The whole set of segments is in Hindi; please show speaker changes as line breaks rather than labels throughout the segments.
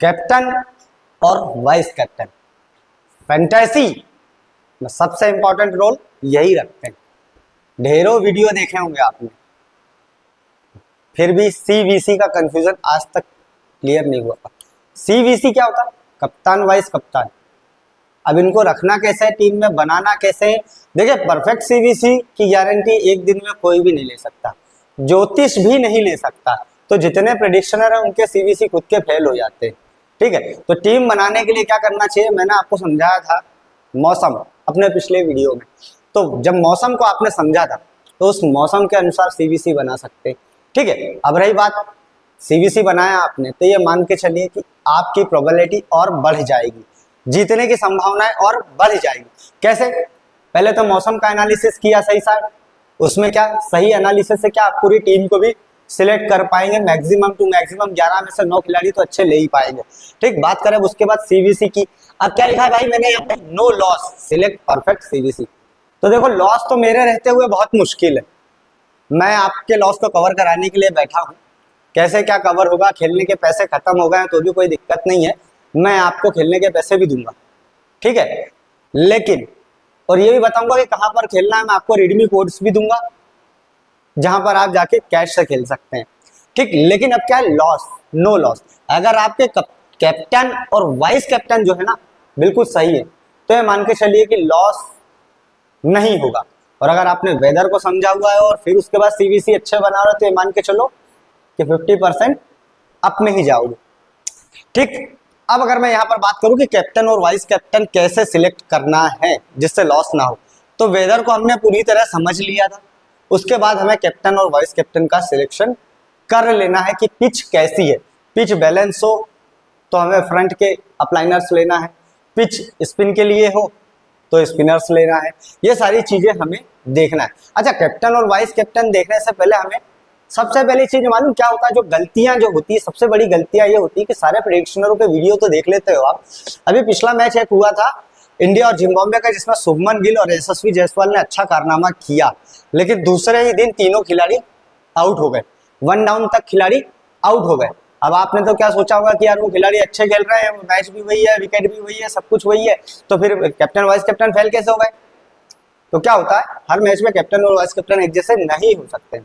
कैप्टन और वाइस कैप्टन फैंटेसी में सबसे इंपॉर्टेंट रोल यही रखते हैं। ढेरों वीडियो देखे होंगे आपने, फिर भी सीवीसी का कंफ्यूजन आज तक क्लियर नहीं हुआ। सीवीसी क्या होता है? कप्तान वाइस कप्तान। अब इनको रखना कैसे है टीम में, बनाना कैसे है? देखिए, परफेक्ट सीवीसी की गारंटी एक दिन में कोई भी नहीं ले सकता, ज्योतिष भी नहीं ले सकता। तो जितने प्रेडिक्शनर हैं उनके सीवीसी खुद के फेल हो जाते हैं। ठीक है, तो टीम बनाने के लिए क्या करना चाहिए, मैंने आपको समझाया था मौसम अपने पिछले वीडियो में। तो जब मौसम को आपने समझा था तो उस मौसम के अनुसार सीवीसी बना सकते हैं। ठीक है, अब रही बात सीवीसी बनाया आपने, तो ये मान के चलिए कि आपकी प्रोबेबिलिटी और बढ़ जाएगी, जीतने की संभावनाएं और बढ़ जाएगी। कैसे? पहले तो मौसम का एनालिसिस किया सही साहब, उसमें क्या सही एनालिसिस से क्या आप पूरी टीम को भी सिलेक्ट कर पाएंगे, मैक्सिमम टू मैक्सिमम 11 में से 9 खिलाड़ी तो अच्छे ले ही पाएंगे। ठीक, बात करें उसके बाद सीवीसी की। अब क्या लिखा है भाई मैंने यहाँ पे, no loss, select perfect CVC. तो देखो, लॉस तो मेरे रहते हुए बहुत मुश्किल है, मैं आपके लॉस को कवर कराने के लिए बैठा हूँ। कैसे क्या कवर होगा? खेलने के पैसे खत्म हो गए तो भी कोई दिक्कत नहीं है, मैं आपको खेलने के पैसे भी दूंगा। ठीक है, लेकिन और ये भी बताऊंगा कि कहां पर खेलना है, मैं आपको रिडमी कोड्स भी दूंगा जहां पर आप जाके कैश से खेल सकते हैं। ठीक, लेकिन अब क्या है, लॉस, नो लॉस। अगर आपके कैप्टन और वाइस कैप्टन जो है ना बिल्कुल सही है, तो ये मान के चलिए कि लॉस नहीं होगा। और अगर आपने वेदर को समझा हुआ है और फिर उसके बाद सीवीसी अच्छे बना रहे हो, तो ये मान के चलो कि 50% अप में ही जाओगे। ठीक, अब अगर मैं यहाँ पर बात करूं कि कैप्टन और वाइस कैप्टन कैसे सिलेक्ट करना है जिससे लॉस ना हो, तो वेदर को हमने पूरी तरह समझ लिया था। उसके बाद हमें कैप्टन और वाइस कैप्टन का सिलेक्शन कर लेना है कि पिच कैसी है। पिच बैलेंस हो तो हमें फ्रंट के अपलाइनर्स लेना है, पिच स्पिन के लिए हो तो स्पिनर्स लेना है। ये सारी चीजें हमें देखना है। अच्छा, कैप्टन और वाइस कैप्टन देखने से पहले हमें सबसे पहली चीज मालूम क्या होता है, जो गलतियां जो होती है, सबसे बड़ी गलतियां ये होती है कि सारे प्रेडिक्शनरों के वीडियो तो देख लेते हो आप। अभी पिछला मैच एक हुआ था इंडिया और जिम्बाब्वे का, जिसमें शुभमन गिल और यशस्वी जायसवाल ने अच्छा कारनामा किया, लेकिन दूसरे ही दिन तीनों खिलाड़ी आउट हो गए, 1 डाउन तक खिलाड़ी आउट हो गए। अब आपने तो क्या सोचा होगा कि यार वो खिलाड़ी अच्छे खेल रहे हैं, मैच भी वही है, विकेट भी वही है, सब कुछ वही है, तो फिर कैप्टन वाइस कैप्टन फेल कैसे हो गए? तो क्या होता है, हर मैच में कैप्टन और वाइस कैप्टन एक जैसे नहीं हो सकते।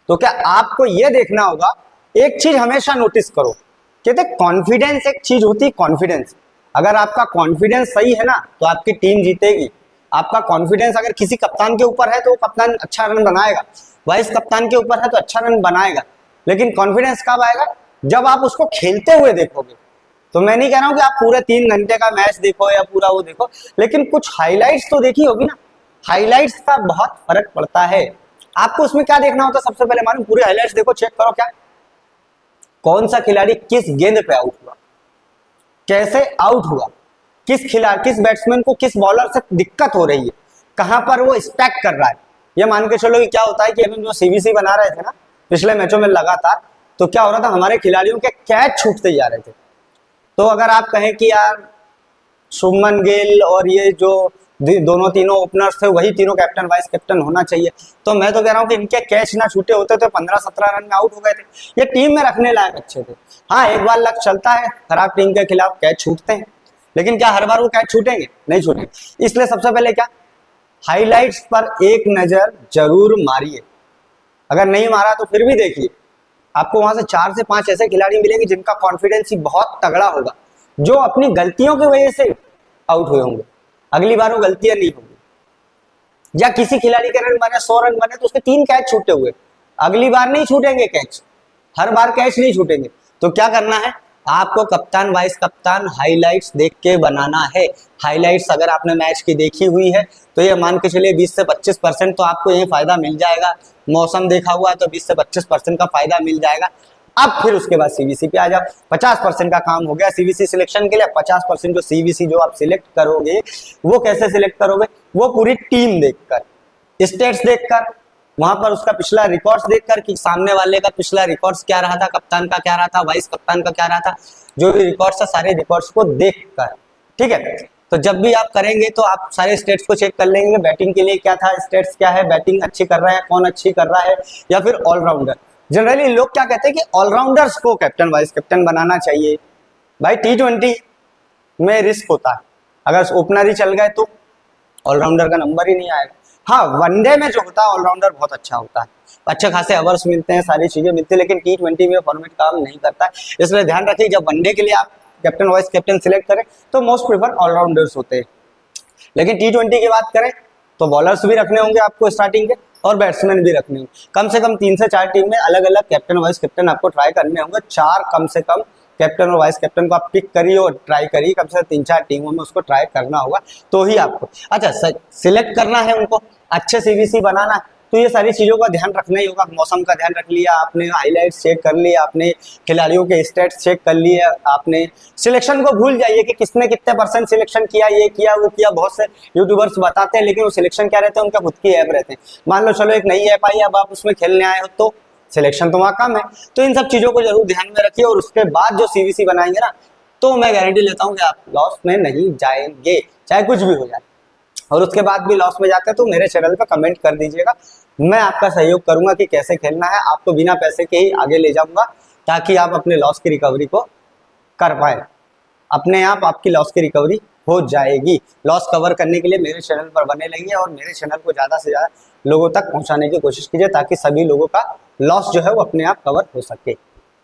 तो क्या आपको यह देखना होगा, एक चीज हमेशा नोटिस करो, कहते कॉन्फिडेंस एक चीज होती है, कॉन्फिडेंस। अगर आपका कॉन्फिडेंस सही है ना तो आपकी टीम जीतेगी। आपका कॉन्फिडेंस अगर किसी कप्तान के ऊपर है तो कप्तान अच्छा रन बनाएगा, वाइस कप्तान के ऊपर है तो अच्छा रन बनाएगा, लेकिन कॉन्फिडेंस कब आएगा? जब आप उसको खेलते हुए देखोगे। तो मैं नहीं कह रहा हूं कि आप पूरे 3 घंटे का मैच देखो या पूरा वो देखो, लेकिन कुछ हाईलाइट्स तो देखी होगी ना। हाईलाइट्स का बहुत फर्क पड़ता है। आपको उसमें क्या देखना होता है, सबसे पहले मालूम, पूरे हाईलाइट्स देखो, चेक करो क्या कौन सा खिलाड़ी किस गेंद पे आउट हुआ, कैसे आउट हुआ, किस बैट्समैन को किस बॉलर से दिक्कत हो रही है, कहां पर वो स्टैक कर रहा है। ये मान के चलो कि क्या होता है कि हम जो सीवीसी बना रहे थे ना पिछले मैचों में लगातार, तो क्या हो रहा था, हमारे खिलाड़ियों के कैच छूटते जा रहे थे। तो अगर आप कहें कि यार शुभमन गिल और ये जो दोनों तीनों ओपनर्स थे वही तीनों कैप्टन वाइस कैप्टन होना चाहिए, तो मैं तो कह रहा हूं कि इनके कैच ना छूटे होते तो 15-17 रन में आउट हो गए थे। ये टीम में रखने लायक अच्छे थे। हाँ, एक बार लक चलता है, खराब टीम के खिलाफ कैच छूटते हैं, लेकिन क्या हर बार वो कैच छूटेंगे? नहीं छूटेंगे। इसलिए सबसे पहले क्या, हाईलाइट्स पर एक नजर जरूर मारिए। अगर नहीं मारा तो फिर भी देखिए, आपको वहां से 4 से 5 ऐसे खिलाड़ी मिलेंगे जिनका कॉन्फिडेंस ही बहुत तगड़ा होगा, जो अपनी गलतियों की वजह से आउट हुए होंगे। अगली बार वो गलतियां नहीं होंगी। या किसी खिलाड़ी के रन बने, 100 रन बने, तो उसके 3 कैच छूटे हुए, अगली बार नहीं छूटेंगे कैच, हर बार कैच नहीं छूटेंगे। तो क्या करना है, आपको कप्तान वाइस कप्तान हाईलाइट्स देख के बनाना है। हाईलाइट्स अगर आपने मैच की देखी हुई है तो ये मान के चलिए 20 से 25% तो आपको ये फायदा मिल जाएगा। मौसम देखा हुआ है तो 20 से 25% का फायदा मिल जाएगा। अब फिर उसके बाद सीवीसी पे आ जाओ। 50% का काम हो गया सीवीसी सिलेक्शन के लिए। 50% जो सीवीसी जो आप सिलेक्ट करोगे वो कैसे सिलेक्ट करोगे, वो पूरी टीम देखकर, स्टेट्स देखकर, वहां पर उसका पिछला रिकॉर्ड्स देखकर कि सामने वाले का पिछला रिकॉर्ड्स क्या रहा था, कप्तान का क्या रहा था, वाइस कप्तान का क्या रहा था, जो भी रिकॉर्ड्स है सारे रिकॉर्ड्स को देखकर। ठीक है, तो जब भी आप करेंगे तो आप सारे स्टेट्स को चेक कर लेंगे, बैटिंग के लिए क्या था, स्टेट्स क्या है, बैटिंग अच्छी कर रहा है, कौन अच्छी कर रहा है, या फिर ऑलराउंडर। जनरली लोग क्या कहते हैं कि ऑलराउंडर्स को कैप्टन वाइस कैप्टन बनाना चाहिए, भाई T20 में रिस्क होता है, अगर ओपनर ही चल गए तो ऑलराउंडर का नंबर ही नहीं आएगा। हाँ, वनडे में जो होता है ऑलराउंडर बहुत अच्छा होता है, अच्छे खासे ओवर्स मिलते हैं, सारी चीजें मिलती है, लेकिन T20 में फॉर्मेट काम नहीं करता है। इसलिए ध्यान रखिए, जब वनडे के लिए आप कैप्टन वाइस कैप्टन सिलेक्ट करें तो मोस्ट प्रेफर ऑलराउंडर्स होते हैं। लेकिन T20 की बात करें तो बॉलर्स भी रखने होंगे आपको स्टार्टिंग के, और बैट्समैन भी रखने होंगे। कम से कम 3 से 4 टीम में अलग अलग कैप्टन वाइस कैप्टन आपको ट्राई करने होंगे। 4 कम से कम कैप्टन और वाइस कैप्टन को आप पिक करिए और ट्राई करिए, कम से कम 3-4 टीमों में उसको ट्राई करना होगा तो ही आपको अच्छा सिलेक्ट करना है, उनको अच्छे सीवीसी बनाना है, तो ये सारी चीजों का ध्यान रखना ही होगा। मौसम का ध्यान रख लिया आपने, हाईलाइट्स चेक कर लिया आपने, खिलाड़ियों के स्टेट्स चेक कर लिए आपने, सिलेक्शन को भूल जाइए कि किसने कितने % सिलेक्शन किया, ये किया वो किया। बहुत से यूट्यूबर्स बताते हैं, लेकिन वो सिलेक्शन क्या रहते हैं, उनका खुद की ऐप रहते हैं। मान लो चलो एक नई ऐप आई, अब आप उसमें खेलने आए हो तो सिलेक्शन तो वहाँ कम है। तो इन सब चीजों को जरूर ध्यान में रखिए, और उसके बाद जो सीवीसी बनाएंगे ना, तो मैं गारंटी लेता हूँ कि आप लॉस में नहीं जाएंगे, चाहे कुछ भी हो जाए। और उसके बाद भी लॉस में जाते हैं तो मेरे चैनल पर कमेंट कर दीजिएगा, मैं आपका सहयोग करूंगा कि कैसे खेलना है। आपको बिना पैसे के ही आगे ले जाऊंगा, ताकि आप अपने लॉस की रिकवरी को कर पाए। अपने आप आपकी लॉस की रिकवरी हो जाएगी। लॉस कवर करने के लिए मेरे चैनल पर बने रहिए, और मेरे चैनल को ज़्यादा से ज़्यादा लोगों तक पहुंचाने की कोशिश कीजिए, ताकि सभी लोगों का लॉस जो है वो अपने आप कवर हो सके।